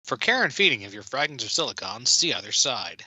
For care and feeding of your fragments of silicon, see other side.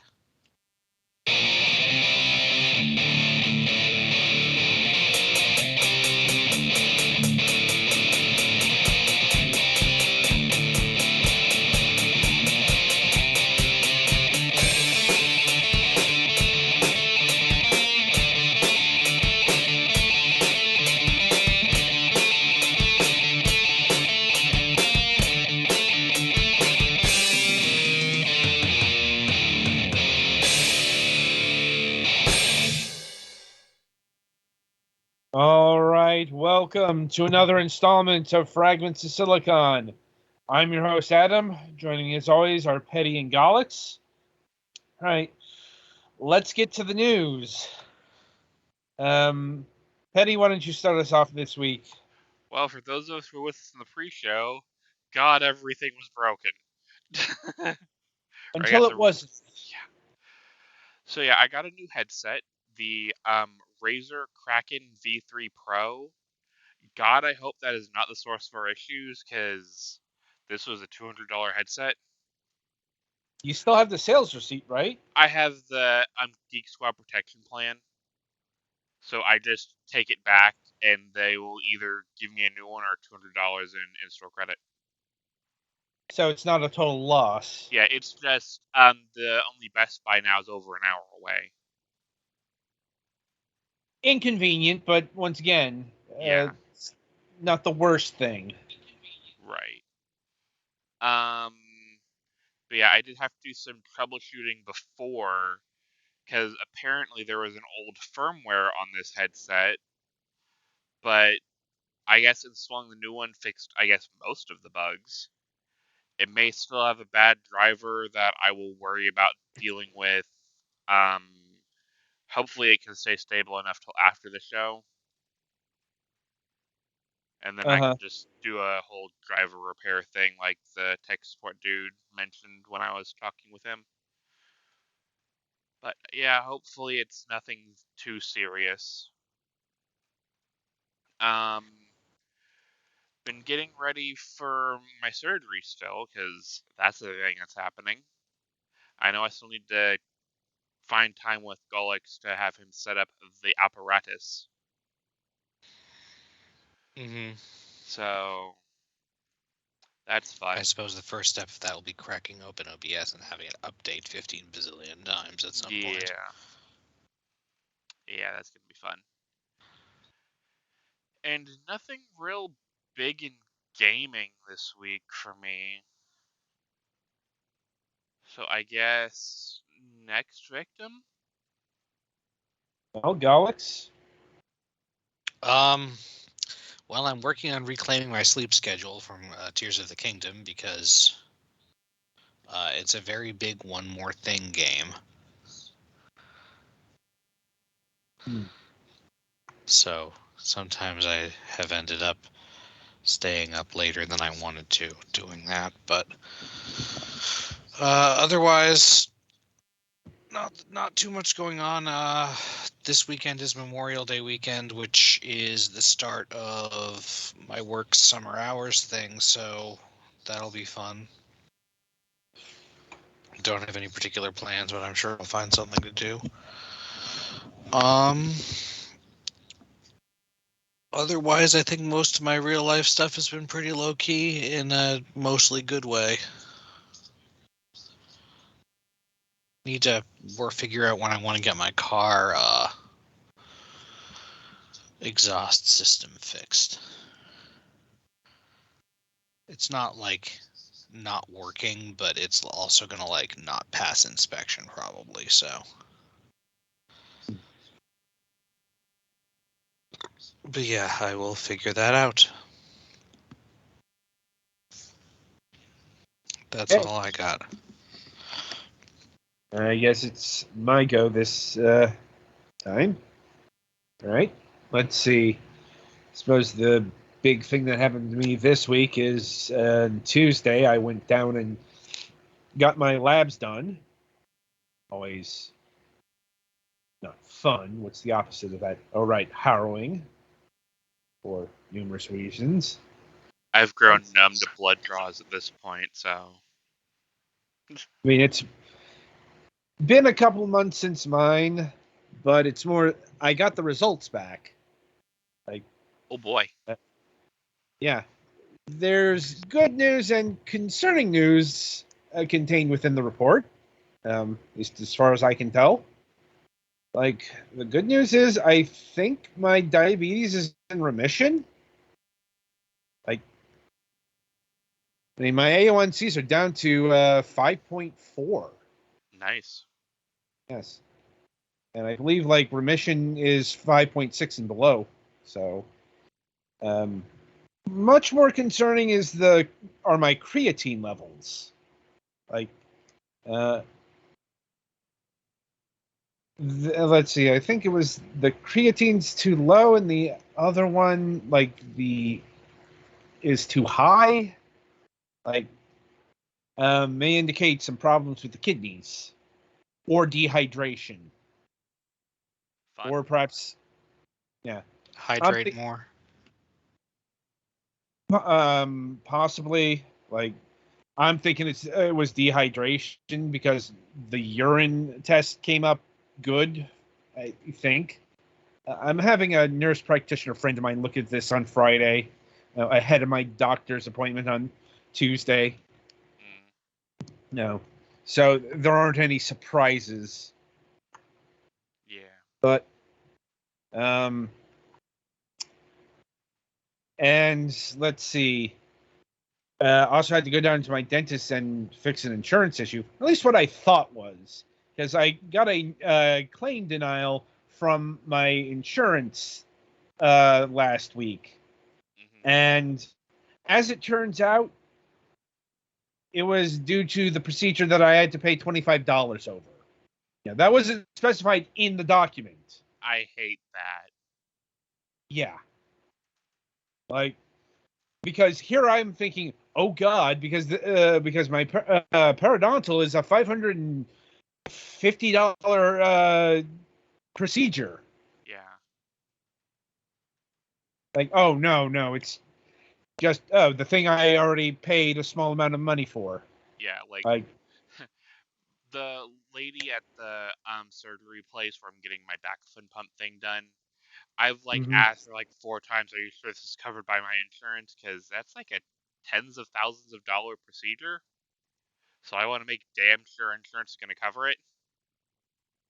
All right, welcome to another installment of Fragments of Silicon. I'm your host, Adam. Joining me as always are Petty and Gollix. All right, let's get to the news. Petty, why don't you start us off this week? Well, for those of us who were with us in the pre-show, God, everything was broken. Until it wasn't. So yeah, I got a new headset, the Razer Kraken V3 Pro. God, I hope that is not the source of our issues, because this was a $200 headset. You still have the sales receipt, right? I have the Geek Squad protection plan, so I just take it back, and they will either give me a new one or $200 in store credit. So it's not a total loss. Yeah, it's just the only Best Buy now is over an hour away. Inconvenient, but once again, Yeah, not the worst thing. right. But yeah, I did have to do some troubleshooting before, because apparently there was an old firmware on this headset, but I guess installing the new one fixed, I guess, most of the bugs. It may still have a bad driver that I will worry about dealing with. Um, Hopefully it can stay stable enough till after the show, and then I Uh-huh. can just do a whole driver repair thing like the tech support dude mentioned when I was talking with him. But yeah, hopefully it's nothing too serious. Um, been getting ready for my surgery still, because that's the thing that's happening. I know I still need to find time with Gullix to have him set up the apparatus. Mm-hmm. So that's fun. I suppose the first step of that will be cracking open OBS and having it update 15 bazillion times at some point. Yeah, that's gonna be fun. And nothing real big in gaming this week for me. So I guess next victim? Well, Gollix? Well, I'm working on reclaiming my sleep schedule from Tears of the Kingdom because it's a very big One More Thing game. So sometimes I have ended up staying up later than I wanted to doing that, but otherwise, not too much going on. This weekend is Memorial Day weekend, which is the start of my work summer hours thing, so that'll be fun. Don't have any particular plans, but I'm sure I'll find something to do. Otherwise, I think most of my real life stuff has been pretty low key in a mostly good way. Need to figure out when I want to get my car exhaust system fixed. It's not like not working, but it's also gonna like not pass inspection probably, so. But yeah, I will figure that out. That's all I got. I guess it's my go this time. All right, let's see. I suppose the big thing that happened to me this week is Tuesday I went down and got my labs done. Always not fun. What's the opposite of that? Oh, right, harrowing for numerous reasons. I've grown numb to blood draws at this point, so I mean, it's been a couple months since mine, but it's more. I got the results back. Like, Oh boy. yeah, there's good news and concerning news contained within the report, at least as far as I can tell. Like, the good news is I think my diabetes is in remission. Like, I mean, my A1Cs are down to 5.4. Nice. Yes. And I believe, like, remission is 5.6 and below. So, um, much more concerning are my creatine levels. Like, uh, let's see. I think it was the creatine's too low, and the other one, like, is too high. Like, may indicate some problems with the kidneys or dehydration, Fun. or perhaps, yeah. I'm Hydrate think, more. possibly, like, I'm thinking it was dehydration because the urine test came up good, I think. I'm having a nurse practitioner friend of mine look at this on Friday, ahead of my doctor's appointment on Tuesday. Mm. No. So there aren't any surprises. Yeah. But, um, and let's see. Also had to go down to my dentist and fix an insurance issue. At least what I thought was, because I got a claim denial from my insurance last week, Hmm. and as it turns out, it was due to the procedure that I had to pay $25 over. Yeah, that wasn't specified in the document. I hate that. Yeah, like, because here I'm thinking, oh God, because my periodontal is a $550 procedure. Yeah. Like, oh no, it's just the thing I already paid a small amount of money for. Yeah. Like Like, the lady at the surgery place where I'm getting my backflip pump thing done. I've like mhm. asked her like 4 times, "Are you sure this is covered by my insurance?" Because that's like a tens of thousands of dollar procedure. So I want to make damn sure insurance is going to cover it.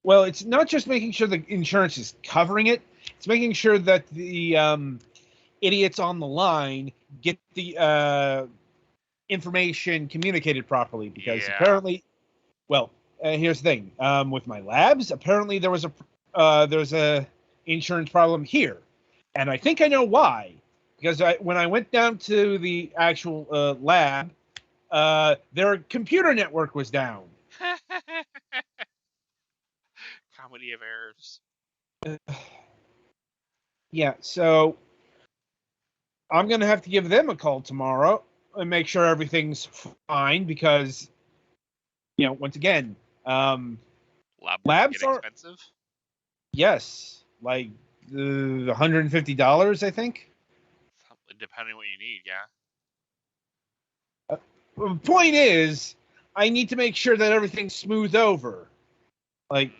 Well, it's not just making sure the insurance is covering it; it's making sure that the idiots on the line get the information communicated properly. Because Yeah. apparently, well, here's the thing: with my labs, apparently there's a insurance problem here, and I think I know why. Because when I went down to the actual lab, their computer network was down. Comedy of errors. Yeah, so I'm gonna have to give them a call tomorrow and make sure everything's fine because once again, um, Lab work get labs are expensive. yes, like $150, I think. Depending on what you need. Yeah. The point is, I need to make sure that everything's smooth over. Like, Mm.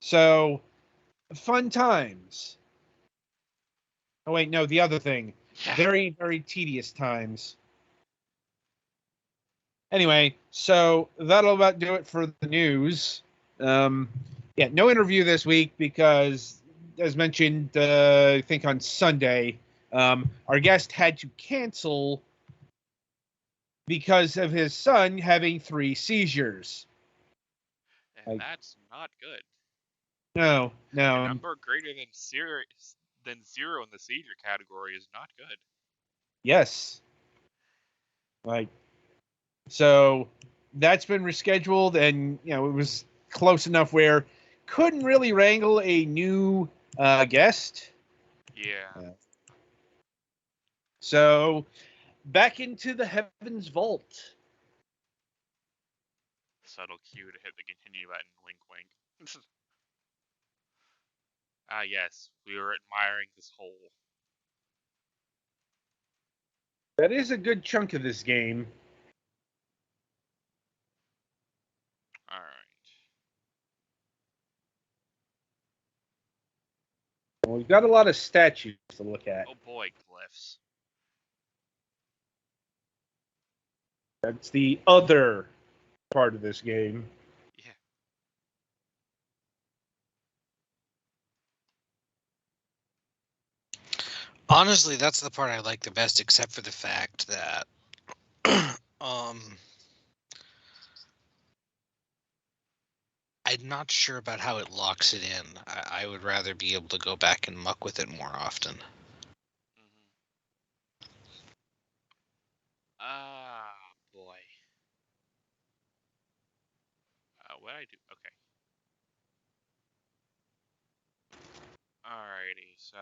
so, fun times. Oh wait, no, the other thing, Yeah. very very tedious times. Anyway, so that'll about do it for the news. Um, yeah, no interview this week because, as mentioned, I think on Sunday, our guest had to cancel because of his son having 3 seizures. And Like, that's not good. no, A no, number greater than zero in the seizure category is not good. yes, like, so that's been rescheduled, and it was close enough where couldn't really wrangle a new guest. Yeah. Uh, So back into the heavens vault. Subtle cue to hit the continue button. Wink, wink. Ah, yes, we were admiring this hole. That is a good chunk of this game. Well, we've got a lot of statues to look at. Oh boy, glyphs. That's the other part of this game. Yeah. Honestly, that's the part I like the best, except for the fact that I'm not sure about how it locks it in. I would rather be able to go back and muck with it more often. Ah, boy. What did I do? Okay. Alrighty, so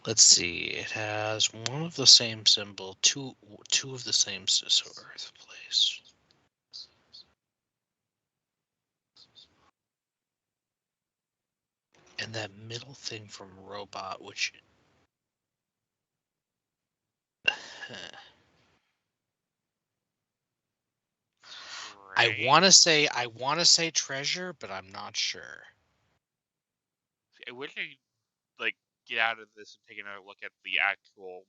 Let's see. It has one of the same symbol, two of the same earth place. And that middle thing from robot, which I want to say treasure, but I'm not sure. I wish I like get out of this and take another look at the actual,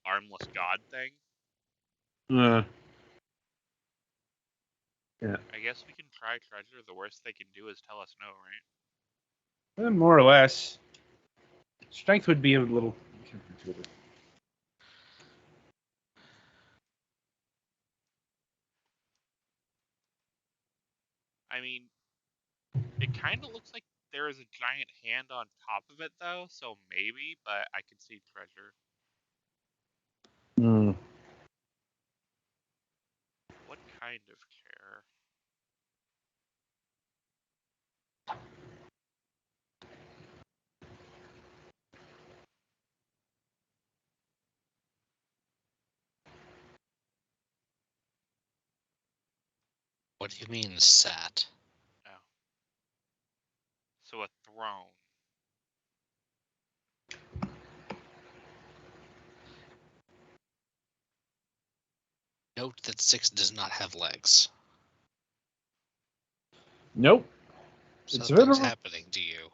armless god thing. Yeah. I guess we can try treasure. The worst they can do is tell us no, right? More or less. Strength would be a little counterintuitive. I mean, it kind of looks like there is a giant hand on top of it, though, so maybe, but I could see treasure. Hmm. What kind of care? What do you mean, sat? Oh. So a throne. Note that 6 does not have legs. Nope. It's a bit Something's of a... happening to you.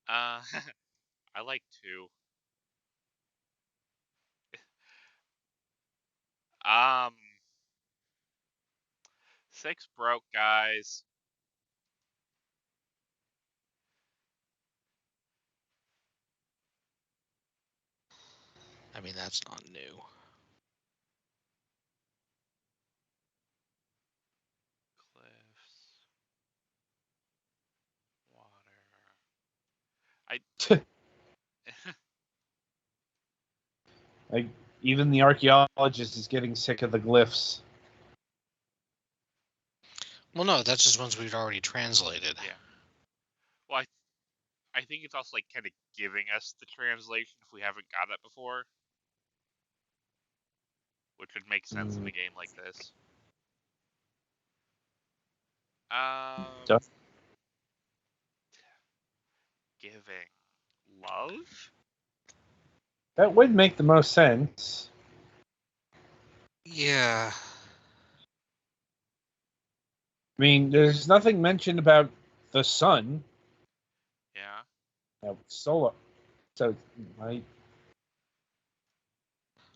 I like two. Um, 6 broke, guys. I mean, that's not new. Cliffs. Water. like, even the archaeologist is getting sick of the glyphs. Well, no, that's just ones we've already translated. Yeah. Well, I think it's also like kind of giving us the translation if we haven't got it before, which would make sense in a game like this. So, Giving love. that would make the most sense. Yeah. I mean, there's nothing mentioned about the sun. Yeah. Solar. So,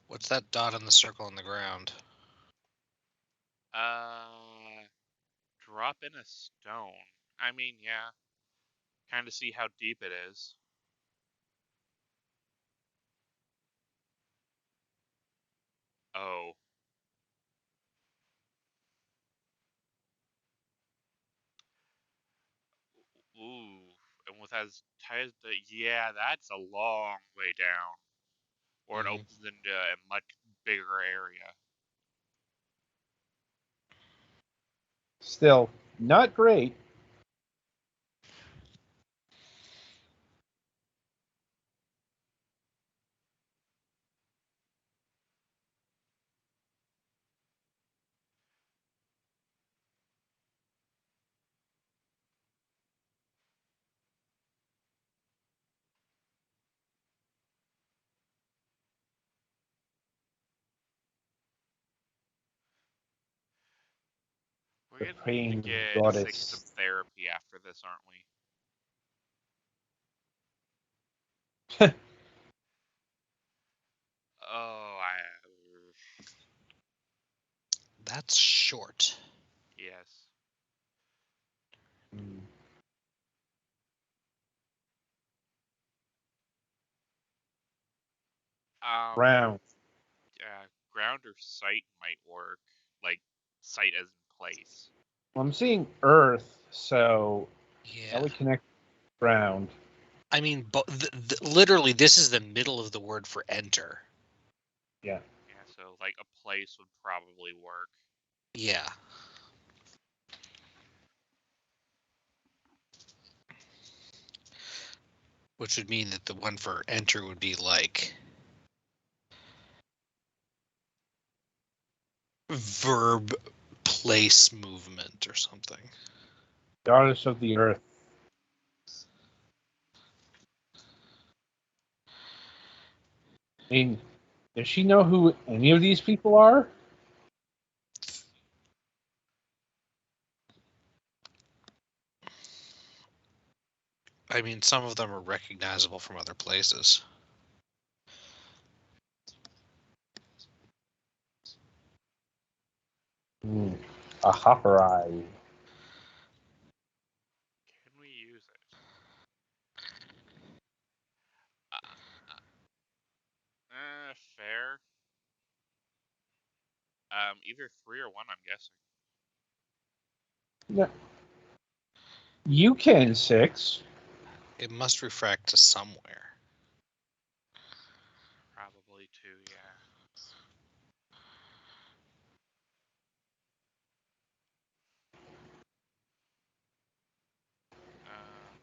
What's that dot in the circle on the ground? Drop in a stone. I mean, yeah. Kind of see how deep it is. Oh. Ooh. And with as tight as yeah, that's a long way down. Or it opens into a much bigger area. still, not great. We're the gonna need to praying get Six some goddess. therapy after this, aren't we? Oh, That's short. yes. Hmm. Um, Round. ground or site might work. Like site as in place. Well, I'm seeing Earth, so that Yeah. would connect ground. I mean, literally, this is the middle of the word for enter. Yeah. Yeah, so like a place would probably work. Yeah. Which would mean that the one for enter would be like verb place movement or something. Goddess of the Earth. I mean, does she know who any of these people are? I mean, some of them are recognizable from other places. A hopper eye. Can we use it? Fair. Either 3 or 1, I'm guessing. No. You can 6. It must refract to somewhere. Probably 2, yeah. Um,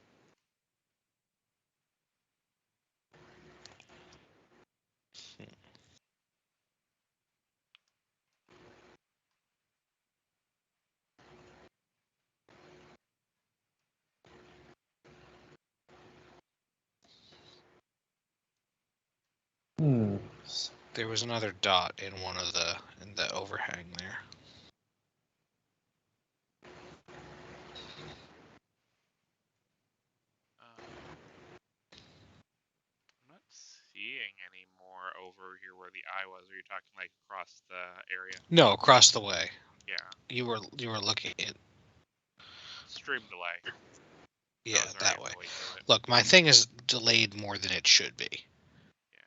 Hmm. There was another dot in the overhang there. I'm not seeing any more over here where the eye was. Are you talking like across the area? No, across the way. Yeah. You were looking at Stream delay. yeah, I was already that on way. the way to it. Look, my thing is delayed more than it should be. Yeah.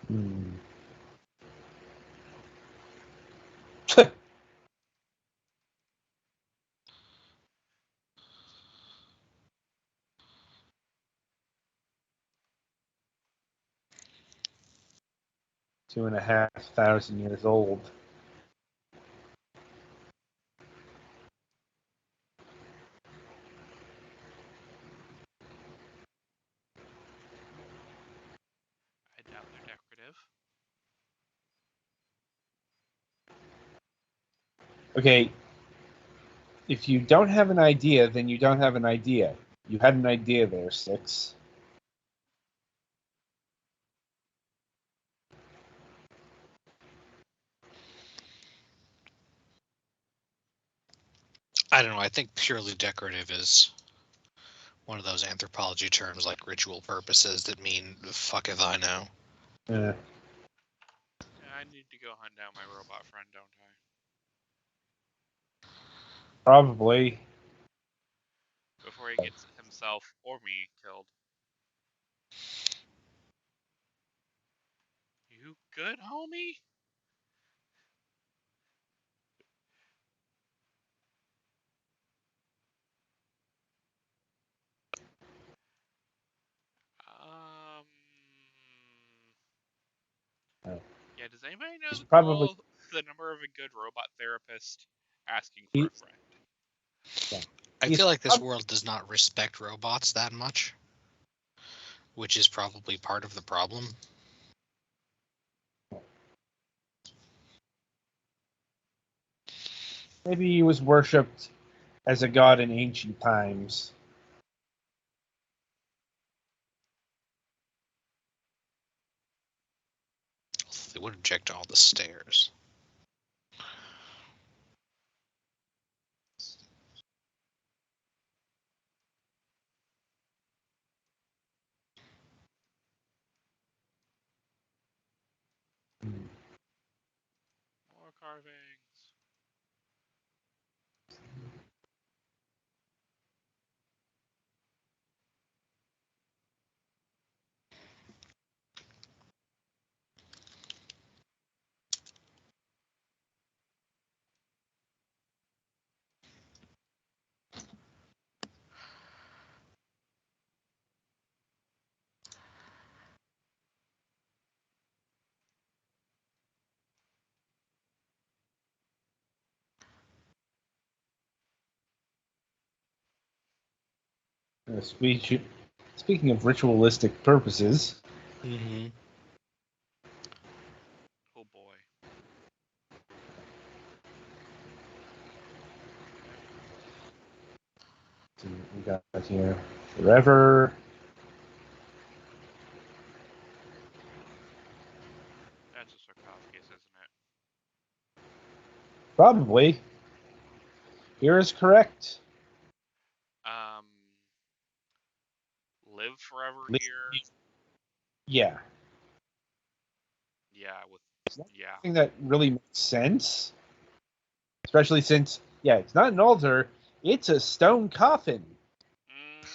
Hmm. 2,500 years old. I doubt they're decorative. Okay, if you don't have an idea, then you don't have an idea. You had an idea there, 6. I don't know. I think purely decorative is one of those anthropology terms like ritual purposes that mean fuck if I know. Uh, Yeah, I need to go hunt down my robot friend, don't I? probably. Before he gets himself or me killed. You good, homie? Um. Oh. Yeah, does anybody know He's probably. the number of a good robot therapist asking for He, a friend? yeah. I He's feel like this prob- world does not respect robots that much, which is probably part of the problem. Maybe he was worshipped as a god in ancient times. It would have checked all the stairs. More carvings. Speaking of ritualistic purposes, Mm-hmm. Oh boy. we got here forever. That's a sarcophagus, isn't it? Probably. Here is correct. Um, live forever Li- here. Yeah. Yeah, with yeah. Thing that really makes sense, especially since, yeah, it's not an altar, it's a stone coffin. Mm,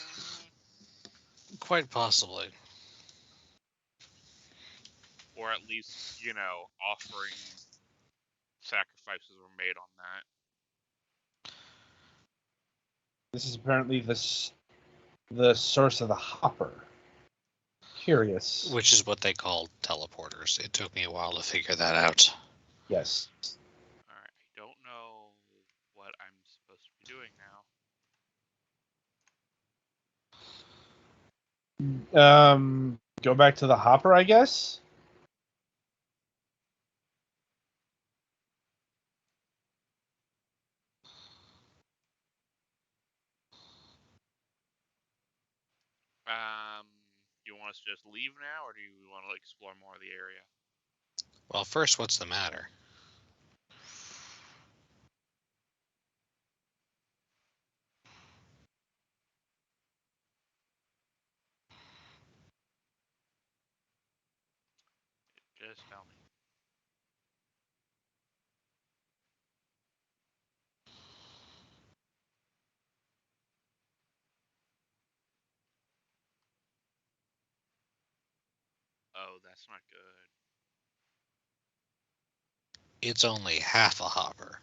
Quite possibly. or at least offering sacrifices were made on that. This is apparently the source of the hopper. Curious. Which is what they call teleporters. It took me a while to figure that out. Yes. All right, I don't know what I'm supposed to be doing now. Go back to the hopper, I guess. Um, you want us to just leave now, or do you want to explore more of the area? Well, first, what's the matter? Just tell me. Oh, that's not good. It's only half a hopper.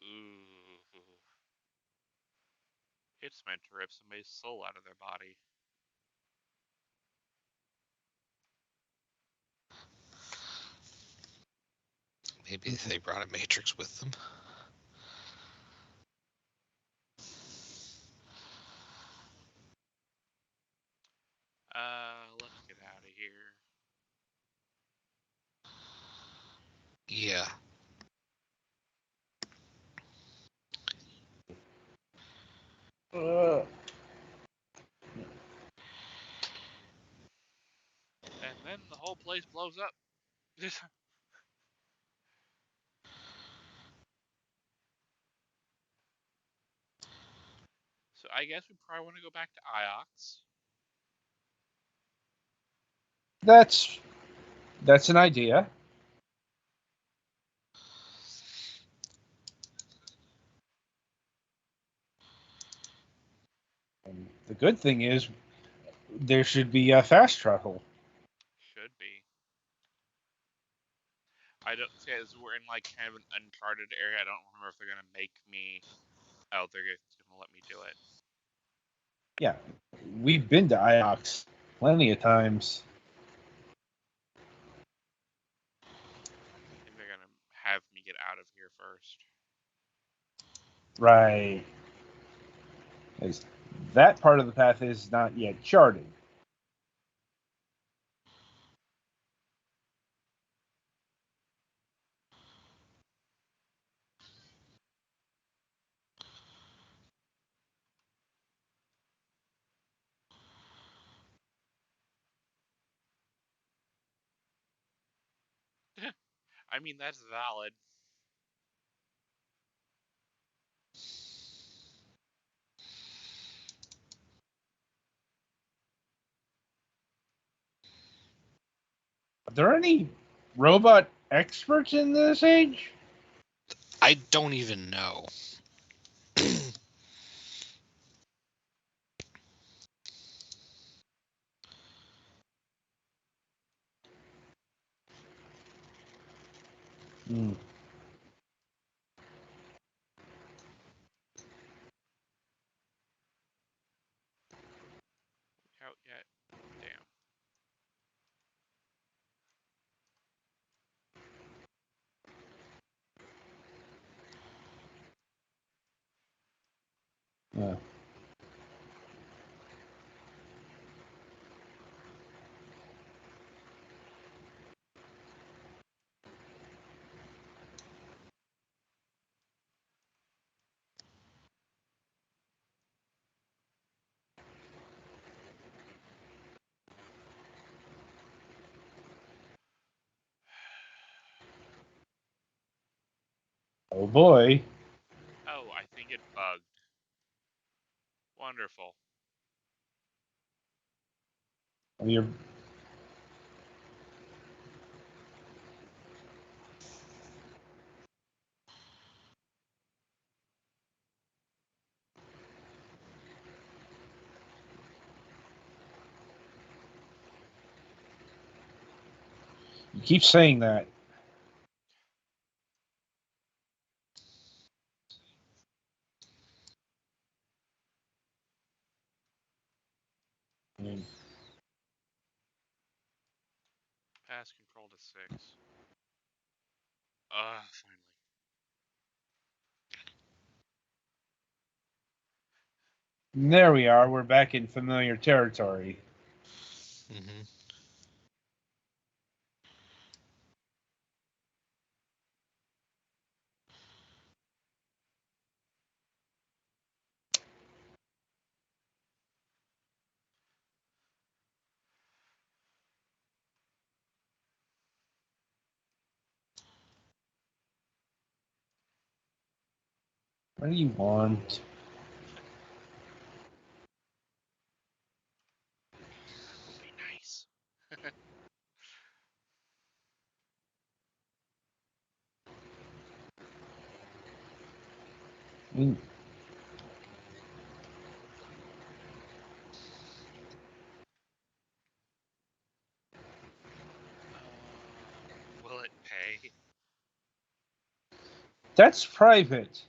Ooh. It's meant to rip somebody's soul out of their body. Maybe they brought a matrix with them. Let's get out of here. Yeah. Uh, And then the whole place blows up. So I guess we probably want to go back to Iox. that's an idea. And the good thing is there should be a fast travel. Should be. I don't see as we're in like kind of an uncharted area. I don't remember if they're gonna make me. Oh, they're just gonna let me do it. Yeah, we've been to Iox plenty of times. I think they're gonna have me get out of here first. Right. 'Cause that part of the path is not yet charted. I mean, that's valid. Are there any robot experts in this age? I don't even know. Hmm. Out yet? Damn. Yeah. Oh boy. Oh, I think it bugged. Wonderful. You're, you keep saying that. I mean, Pass control to 6. Finally. there we are. We're back in familiar territory. Hmm. What do you want? That'll be nice. I mean, Will it pay? that's private.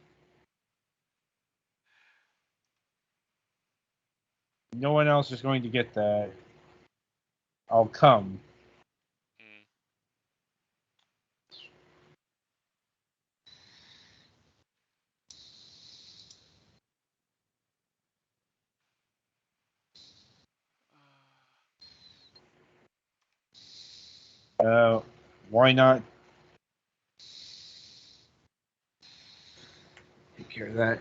No one else is going to get that. I'll come. Hmm. Uh, why not take care of that?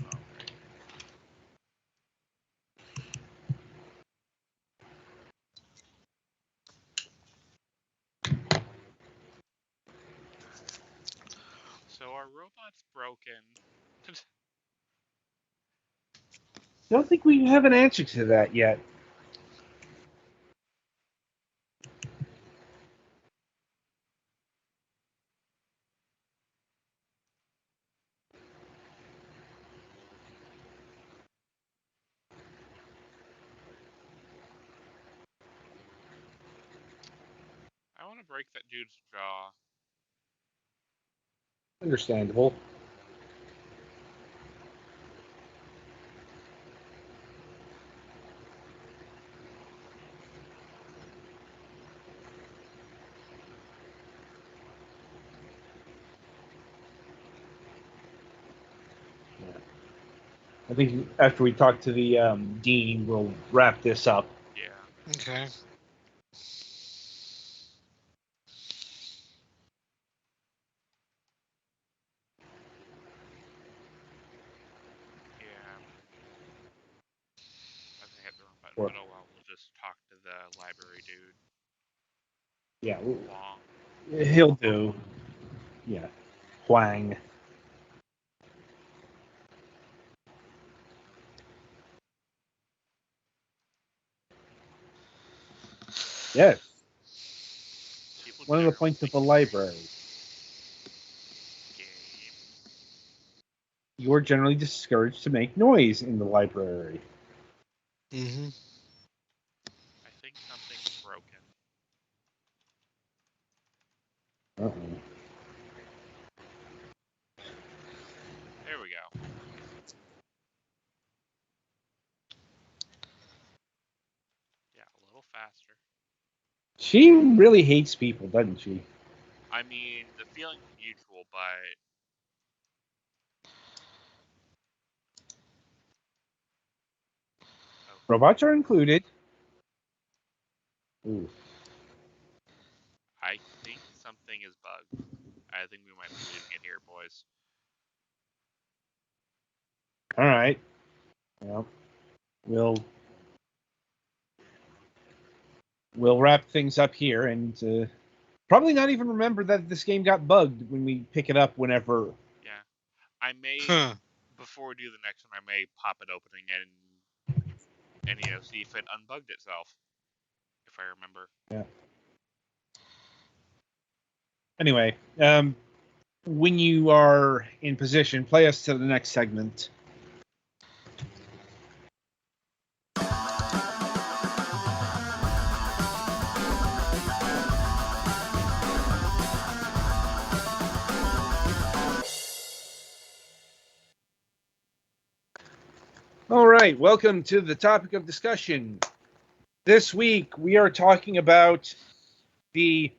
Alright. So are robots broken? I don't think we have an answer to that yet. I want to break that dude's jaw. Understandable. Yeah. I think after we talk to the dean, we'll wrap this up. Yeah. Okay. Yeah. I think I hit the wrong button, Or but oh well. We'll just talk to the library dude. yeah, Long. He'll do. Yeah. Huang. Yes. People One of the generally points of make the library. games. You are generally discouraged to make noise in the library. Mm-hmm. I think something's broken. Uh-oh. There we go. Yeah, a little faster. She really hates people, doesn't she? I mean, the feeling's mutual, but oh, Robots are included. Ooh. I think something is bugged. I think we might be losing it here, boys. All right. Well, we'll we'll wrap things up here, and probably not even remember that this game got bugged when we pick it up whenever. Yeah, I may Huh. before we do the next one, I may pop it open again and see if it unbugged itself, if I remember. Yeah. Anyway, when you are in position, play us to the next segment. All right, welcome to the topic of discussion. This week we are talking about the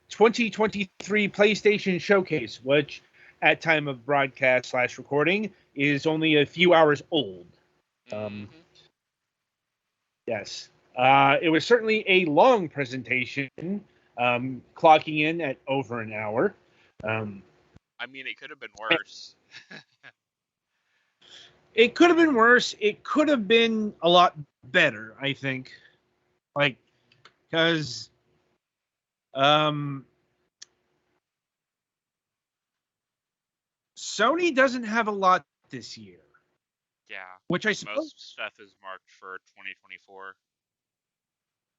2023 PlayStation Showcase, which at time of broadcast / recording is only a few hours old. Mm-hmm. Yes. It was certainly a long presentation, clocking in at over an hour. Um, I mean, it could have been worse. it could have been worse. It could have been a lot better, I think. Like, because um, Sony doesn't have a lot this year, Yeah, which I suppose. most stuff is marked for 2024.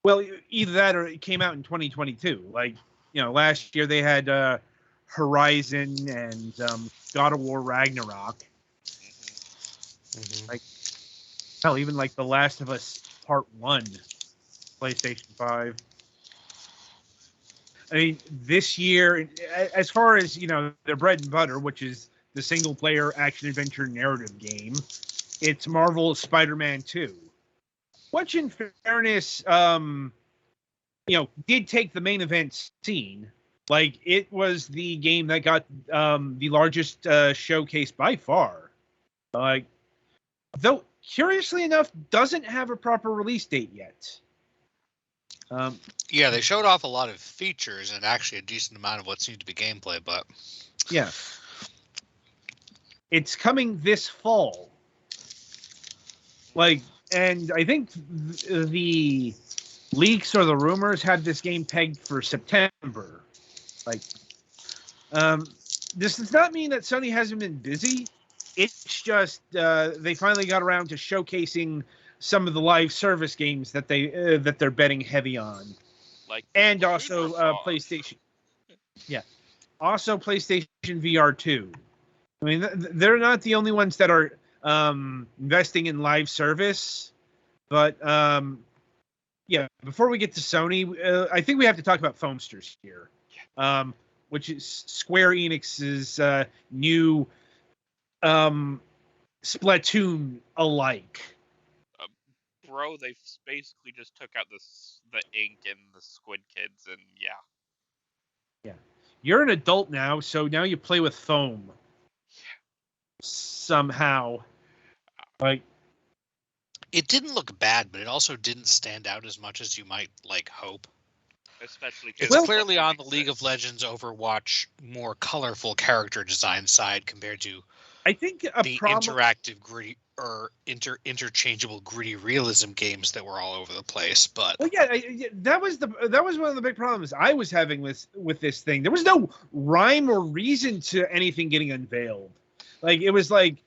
Well, either that or it came out in 2022. Like, last year they had Horizon and God of War Ragnarok. Mm-hmm. Like, hell, even like The Last of Us Part 1, PlayStation 5. I mean, this year, as far as, their bread and butter, which is the single player action adventure narrative game, it's Marvel's Spider Man 2. Which, in fairness, did take the main event scene. Like, it was the game that got the largest showcase by far. Like, though, curiously enough, doesn't have a proper release date yet. Yeah, they showed off a lot of features and actually a decent amount of what seemed to be gameplay, but Yeah. It's coming this fall. Like, and I think the leaks or the rumors had this game pegged for September. Like, this does not mean that Sony hasn't been busy. It's just they finally got around to showcasing some of the live service games that they're betting heavy on, Like and also Supersoft. PlayStation. Yeah, also PlayStation VR 2. I mean, they're not the only ones that are investing in live service, but yeah. Before we get to Sony, I think we have to talk about Foamsters here, which is Square Enix's new Splatoon alike. Uh, Bro, they basically just took out the ink and the Squid Kids, and yeah. Yeah, you're an adult now, so now you play with foam somehow. Like, it didn't look bad, but it also didn't stand out as much as you might hope. Especially because It's it clearly doesn't on the League of exist. Legends Overwatch more colorful character design side compared to I think a the problem. interactive gritty or interchangeable gritty realism games that were all over the place. But Well, yeah, that was one of the big problems I was having with this thing. There was no rhyme or reason to anything getting unveiled. Like it was like,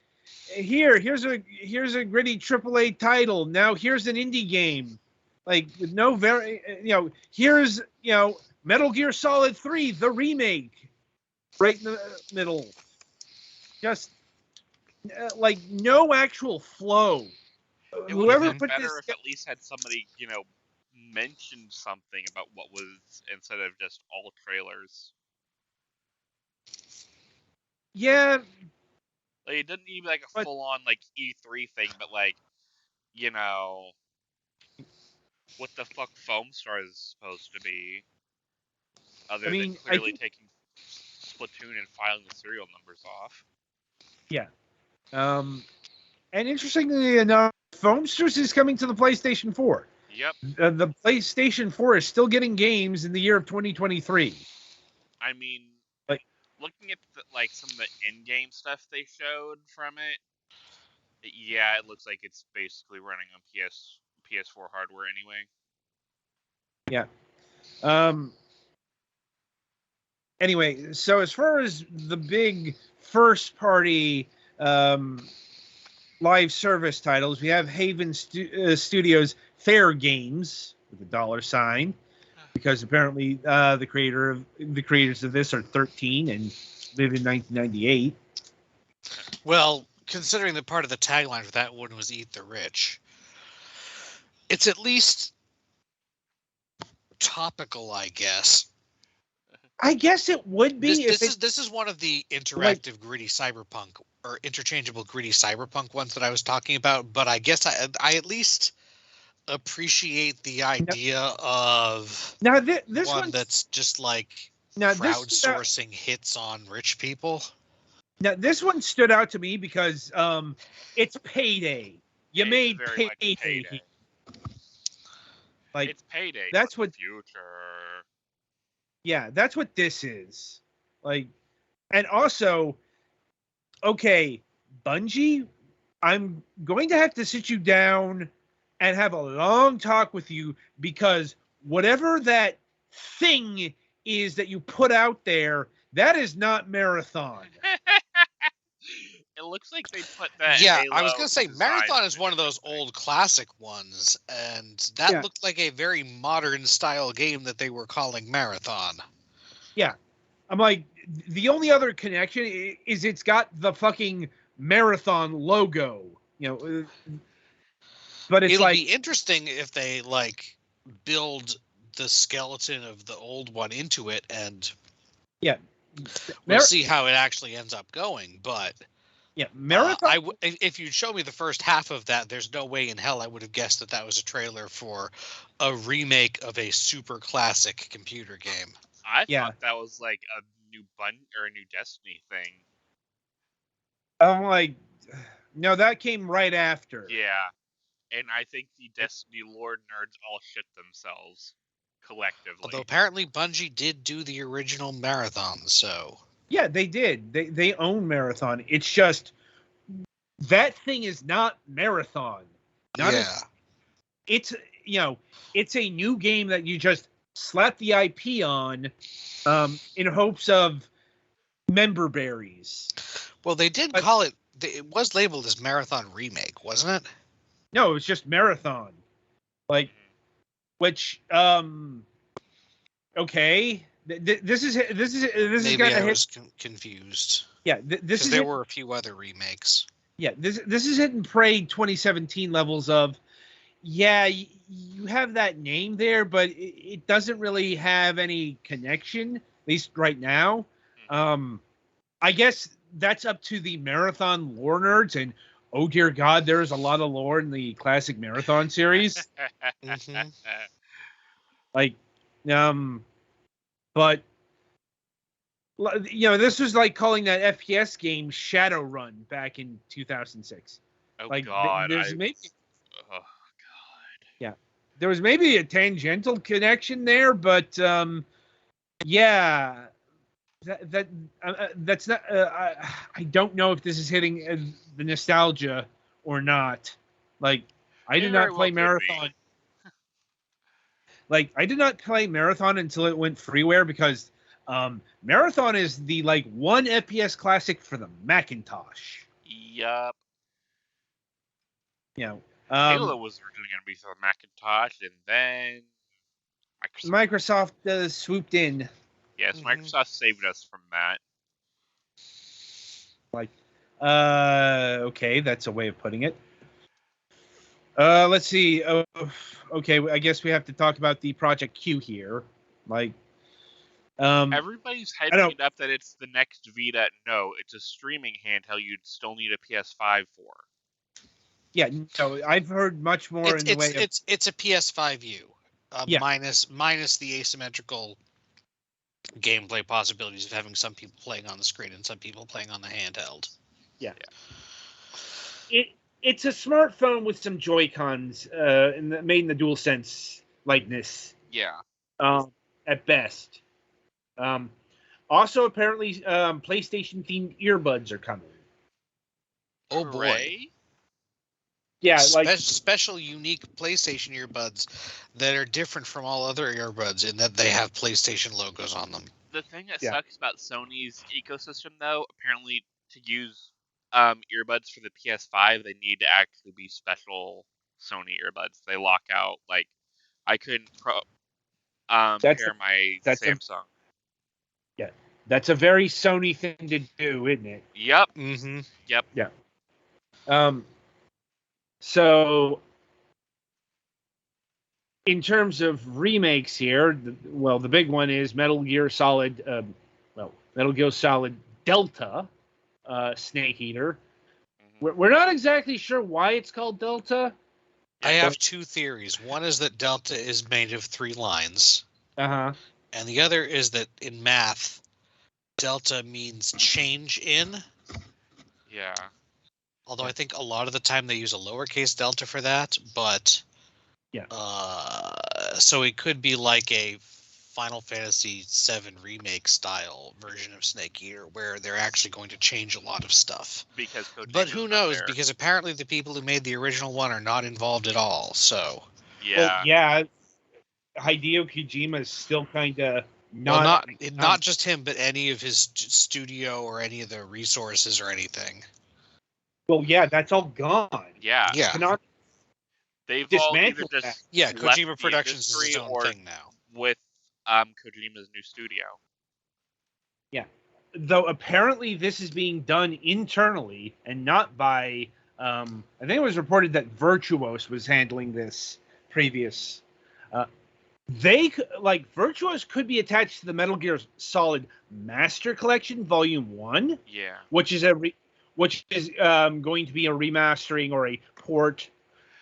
here's a gritty AAA title. Now here's an indie game, like with no here's Metal Gear Solid 3 the remake, right in the middle. Just like no actual flow. It would have Whoever been put better this, if at least had somebody, mentioned something about what was instead of just all trailers. yeah, Like it didn't need like a but full on like E3 thing, but like, you know, what the fuck Foam Star is supposed to be, I other than mean, I clearly think taking Splatoon and filing the serial numbers off. yeah. And interestingly enough, Foamsters is coming to the PlayStation 4. Yep. The PlayStation 4 is still getting games in the year of 2023. I mean, Like, looking at some of the in-game stuff they showed from it, yeah, it looks like it's basically running on PS4 hardware anyway. yeah. Anyway, so as far as the big first-party live service titles, we have Haven Studios Fair Games with a $sign, because apparently the creators of this are 13 and lived in 1998. well, considering that part of the tagline for that one was "Eat the Rich," it's at least topical, I guess. I guess it would be This is one of the interactive gritty cyberpunk or interchangeable gritty cyberpunk ones that I was talking about. But I guess I at least appreciate the idea of now this one one's that's just like now crowdsourcing hits on rich people. Now this one stood out to me because it's payday. You It's made very much payday. Like it's payday. That's for what the future. Yeah, that's what this is. Like, and also, okay, Bungie, I'm going to have to sit you down and have a long talk with you, because whatever that thing is that you put out there, that is not Marathon. It looks like they put that. Yeah, Halo I was gonna say design Marathon is in a one of those different thing. old classic ones, and that Yeah. looked like a very modern style game that they were calling Marathon. Yeah. I'm like, the only other connection is it's got the fucking Marathon logo, but it's It'll like, be interesting if they like build the skeleton of the old one into it, and yeah, we'll see how it actually ends up going. But yeah, Marathon. if you'd show me the first half of that, there's no way in hell I would have guessed that was a trailer for a remake of a super classic computer game. I thought that was like a new or a new Destiny thing. I'm like, no, that came right after. Yeah, and I think the Destiny lore nerds all shit themselves collectively. Although apparently Bungie did do the original Marathon, so yeah, they did. They own Marathon. It's just that thing is not Marathon. It's it's a new game that you just slap the IP on, in hopes of member berries. Well, they did call it. It was labeled as Marathon Remake, wasn't it? No, it was just Marathon. Like, which okay. This is Maybe gonna I was confused. Yeah, this is there were a few other remakes. Yeah, this is hitting Prey 2017 levels of. Yeah, you have that name there, but it doesn't really have any connection, at least right now. I guess that's up to the Marathon lore nerds, and oh dear God, there is a lot of lore in the classic Marathon series. Mm-hmm. Like, but this was like calling that FPS game Shadowrun back in 2006. Oh like, God, there's maybe. Oh God. Yeah, there was maybe a tangential connection there, but yeah, That's not. I don't know if this is hitting the nostalgia or not. Like, I It did very not well play could be. Marathon. Like, I did not play Marathon until it went freeware because Marathon is the like one FPS classic for the Macintosh. Yup. You know, Halo was originally going to be for Macintosh, and then Microsoft swooped in. Yes, Microsoft saved us from that. Like, okay, that's a way of putting it. Let's see. Okay, I guess we have to talk about the Project Q here. Like, Everybody's I don't. hyping it up that it's the next Vita. No, it's a streaming handheld you'd still need a PS5 for. Yeah, no, I've heard much more in the way of. It's a PS5U, Yeah. minus the asymmetrical gameplay possibilities of having some people playing on the screen and some people playing on the handheld. Yeah. It's a smartphone with some Joy-Cons made in the DualSense likeness. Yeah. At best. Also, apparently, PlayStation-themed earbuds are coming. Oh boy. Hooray. Yeah, like special, unique PlayStation earbuds that are different from all other earbuds in that they have PlayStation logos on them. The thing that Yeah. sucks about Sony's ecosystem, though, apparently to use earbuds for the PS5, they need to actually be special Sony earbuds. They lock out. Like, I couldn't pair my Samsung. That's a very Sony thing to do, isn't it? Yep. Mm-hmm. Yep. Yeah. So, in terms of remakes here, the big one is Metal Gear Solid. Metal Gear Solid Delta, Snake Eater. Mm-hmm. We're not exactly sure why it's called Delta. I have two theories. One is that Delta is made of 3 lines. Uh-huh. And the other is that in math, Delta means change in. Yeah. Although I think a lot of the time they use a lowercase delta for that, but yeah. So it could be like a Final Fantasy VII remake style version of Snake Eater, where they're actually going to change a lot of stuff. But who knows? Because apparently the people who made the original one are not involved at all. So yeah, well, yeah. Hideo Kojima is still kind of not just him, but any of his studio or any of the resources or anything. Well, yeah, that's all gone. Yeah. They've all either just Kojima Productions is his own thing now with Kojima's new studio. Yeah, though apparently this is being done internally and not by. I think it was reported that Virtuos was handling this previous. Virtuos could be attached to the Metal Gear Solid Master Collection Volume 1. Yeah. Which is going to be a remastering or a port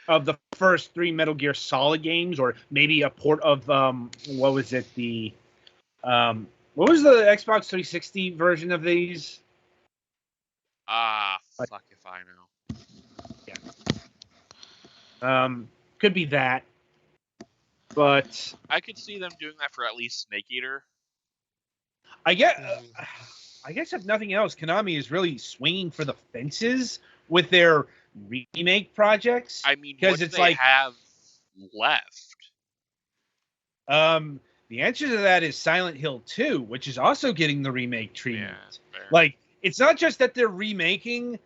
of the first 3 Metal Gear Solid games, or maybe a port of what was it? What was the Xbox 360 version of these? Fuck if I know. Yeah. Could be that. But I could see them doing that for at least Snake Eater. I guess if nothing else, Konami is really swinging for the fences with their remake projects. I mean, what do they have left? The answer to that is Silent Hill 2, which is also getting the remake treatment. Yeah, like, it's not just that they're remaking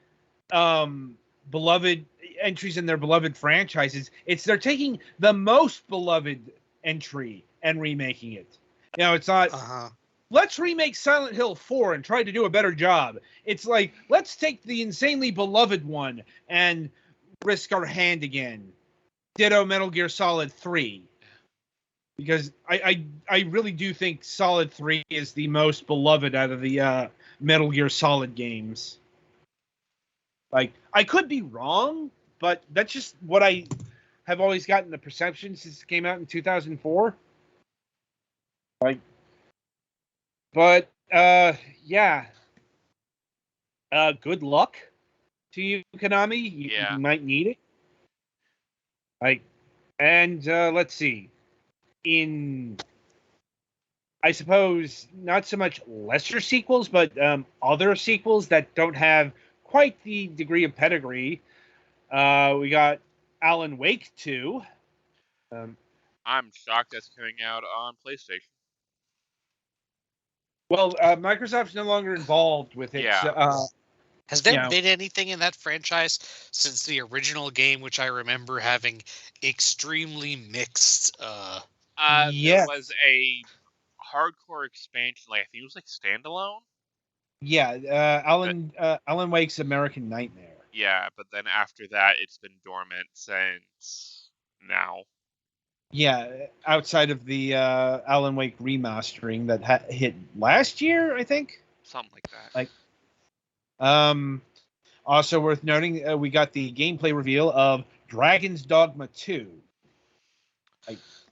beloved entries in their beloved franchises. It's they're taking the most beloved entry and remaking it. You know, it's not let's remake Silent Hill 4 and try to do a better job. It's like, let's take the insanely beloved one and risk our hand again. Ditto Metal Gear Solid 3. Because I really do think Solid 3 is the most beloved out of the Metal Gear Solid games. Like, I could be wrong, but that's just what I have always gotten the perception since it came out in 2004. Like, but yeah. Good luck to you, Konami. You might need it. Like, and let's see. I suppose not so much lesser sequels, but other sequels that don't have quite the degree of pedigree. We got Alan Wake 2. I'm shocked that's coming out on PlayStation. Well, Microsoft's no longer involved with it. Yeah. Has there You know. been anything in that franchise since the original game, which I remember having extremely mixed? There Yes. was a hardcore expansion, like I think it was like standalone. Yeah, Alan Wake's American Nightmare. Yeah, but then after that, it's been dormant since now. Yeah, outside of the Alan Wake remastering that hit last year, I think. Something like that. Like, also worth noting, we got the gameplay reveal of Dragon's Dogma 2.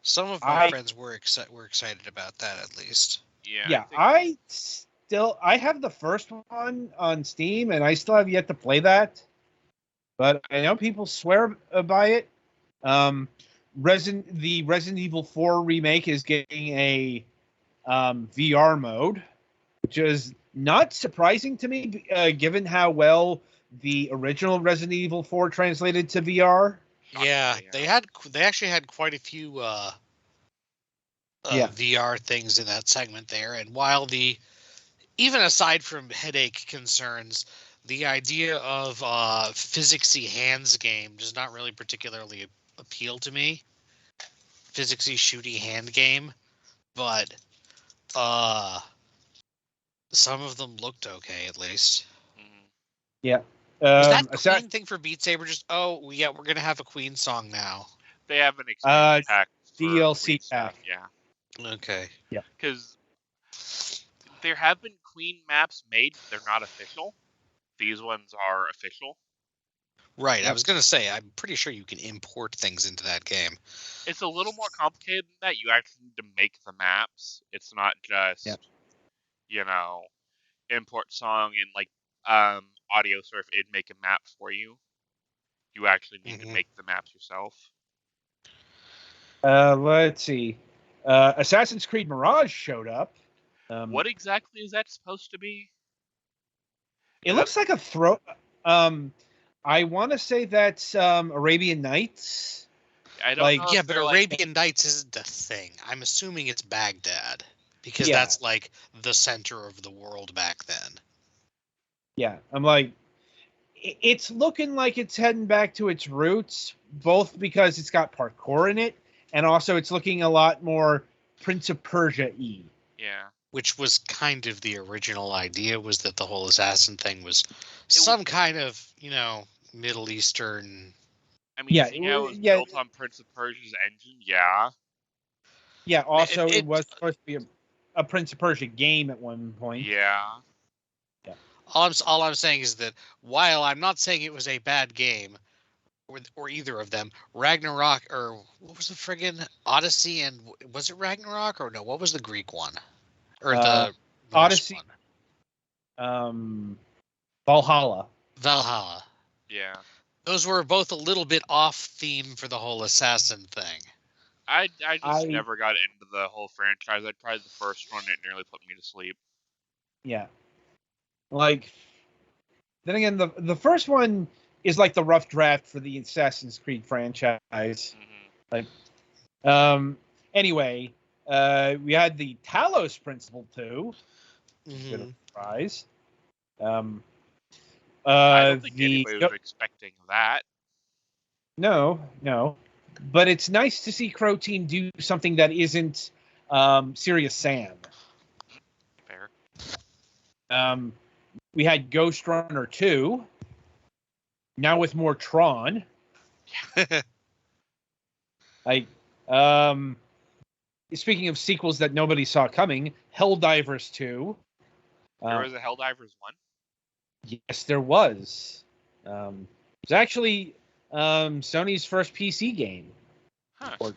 Some of my friends were excited about that, at least. Yeah. I have the first one on Steam, and I still have yet to play that. But I know people swear by it. The Resident Evil 4 remake is getting a VR mode, which is not surprising to me, given how well the original Resident Evil 4 translated to VR. Yeah, they actually had quite a few VR things in that segment there, and while even aside from headache concerns, the idea of physicsy hands game does not really particularly appeal to me. Physicsy shooty hand game, but some of them looked okay, at least. Mm-hmm. Yeah. Was that Queen thing for Beat Saber just, we're going to have a Queen song now? They have an expansion pack for DLC pack. Stuff, yeah. Okay. Yeah. Because there have been Queen maps made, but they're not official. These ones are official. Right. Yep. I was going to say, I'm pretty sure you can import things into that game. It's a little more complicated than that. You actually need to make the maps. It's not just, import song and like audio surf, it'd make a map for you. You actually need to make the maps yourself. Let's see. Assassin's Creed Mirage showed up. What exactly is that supposed to be? It looks like a throw. I want to say that's Arabian Nights. I don't know. Yeah, but Arabian Nights isn't a thing. I'm assuming it's Baghdad because that's like the center of the world back then. Yeah, I'm like, it's looking like it's heading back to its roots, both because it's got parkour in it, and also it's looking a lot more Prince of Persia-y. Yeah. Which was kind of the original idea, was that the whole assassin thing was some kind of, Middle Eastern. I mean, it was built on Prince of Persia's engine, yeah. Yeah, also it was supposed to be a Prince of Persia game at one point. Yeah. All I'm saying is that while I'm not saying it was a bad game, or either of them, Ragnarok, or what was the friggin' Odyssey, and was it Ragnarok, or no, what was the Greek one? Or the Odyssey one? Valhalla. Yeah. Those were both a little bit off theme for the whole assassin thing. I just never got into the whole franchise. I tried the first one, it nearly put me to sleep. Yeah. Like, then again, the first one is like the rough draft for the Assassin's Creed franchise. Mm-hmm. Like, anyway, we had the Talos Principle 2. Bit of a surprise. I don't think anybody was expecting that. No. But it's nice to see Crow Team do something that isn't Serious Sam. Fair. We had Ghost Runner 2. Now with more Tron. Speaking of sequels that nobody saw coming, Helldivers 2. There was a Helldivers 1? Yes, there was. It was actually Sony's first PC game. Huh. Or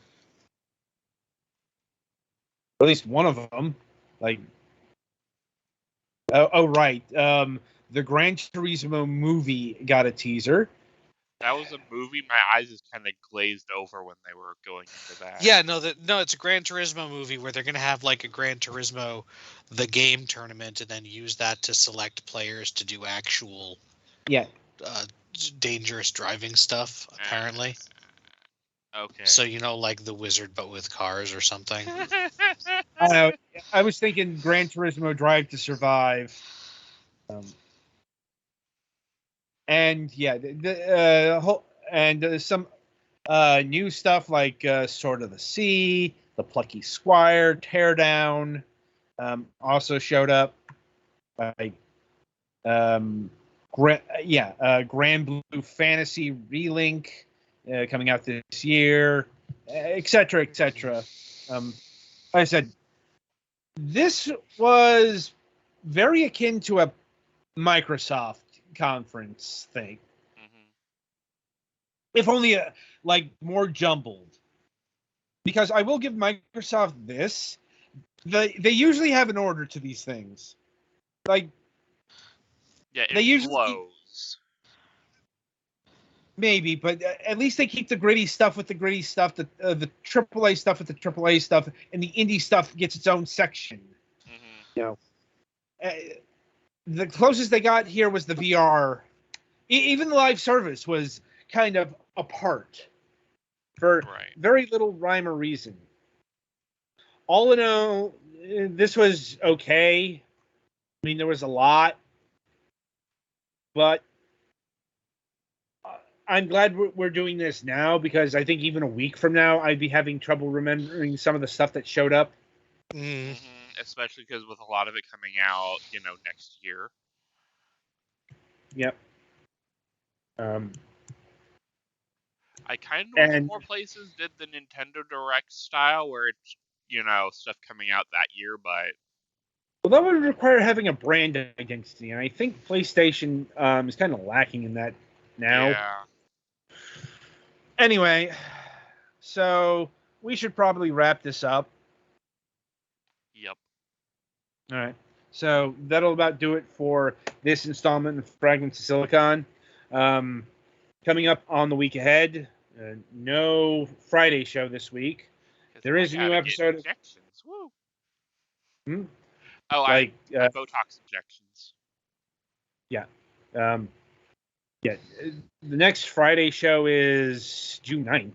at least one of them. Right. The Gran Turismo movie got a teaser. That was a movie. My eyes just kind of glazed over when they were going into that. Yeah, no, it's a Gran Turismo movie where they're gonna have like a Gran Turismo, the game tournament, and then use that to select players to do actual Yeah. uh, dangerous driving stuff. Apparently, Okay. so like the Wizard but with cars or something. I don't know. I was thinking Gran Turismo Drive to Survive. And yeah, some new stuff like Sword of the Sea, the Plucky Squire, Teardown, also showed up. Like, Grand Blue Fantasy Relink coming out this year, etc., etc. Like I said, this was very akin to a Microsoft conference thing. Mhm. If only like more jumbled. Because I will give Microsoft this: they usually have an order to these things. Like Yeah, it they usually flows. maybe, but at least they keep the gritty stuff with the gritty stuff, the AAA stuff with the AAA stuff, and the indie stuff gets its own section. Mhm. You know, uh, the closest they got here was the VR. Even the live service was kind of apart for Right. very little rhyme or reason. All in all, this was okay. I mean, there was a lot, but I'm glad we're doing this now because I think even a week from now, I'd be having trouble remembering some of the stuff that showed up. Mm. Especially because with a lot of it coming out, next year. Yep. I kind of wish And more places did the Nintendo Direct style where it's, stuff coming out that year, but well, that would require having a brand identity, and I think PlayStation is kind of lacking in that now. yeah. Anyway, so we should probably wrap this up. Yep. All right. So that'll about do it for this installment of Fragments of Silicon. Coming up on the week ahead, no Friday show this week. Because There I is a new gotta get episode. injections. Woo. Hmm? Oh, Like, my Botox injections. yeah. Um, yeah. The next Friday show is June 9th.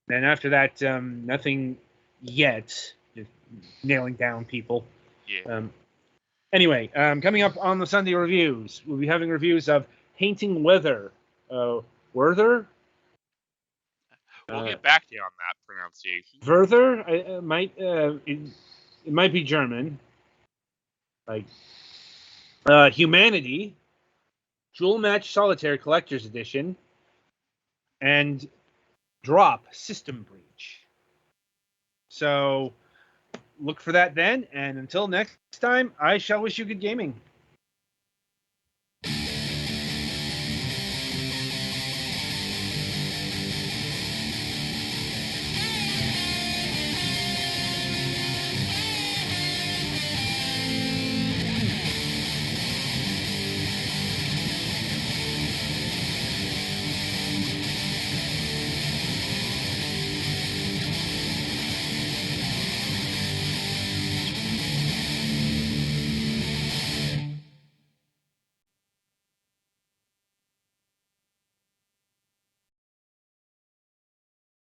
And after that, nothing yet. Just nailing down people. Yeah. Anyway, coming up on the Sunday reviews, we'll be having reviews of Painting Weather. Werther? We'll get back to you on that pronunciation. Werther? It might be German. Like, Humanity, Jewel Match Solitaire Collector's Edition, and Drop System Breach. So, look for that then, and until next time, I shall wish you good gaming.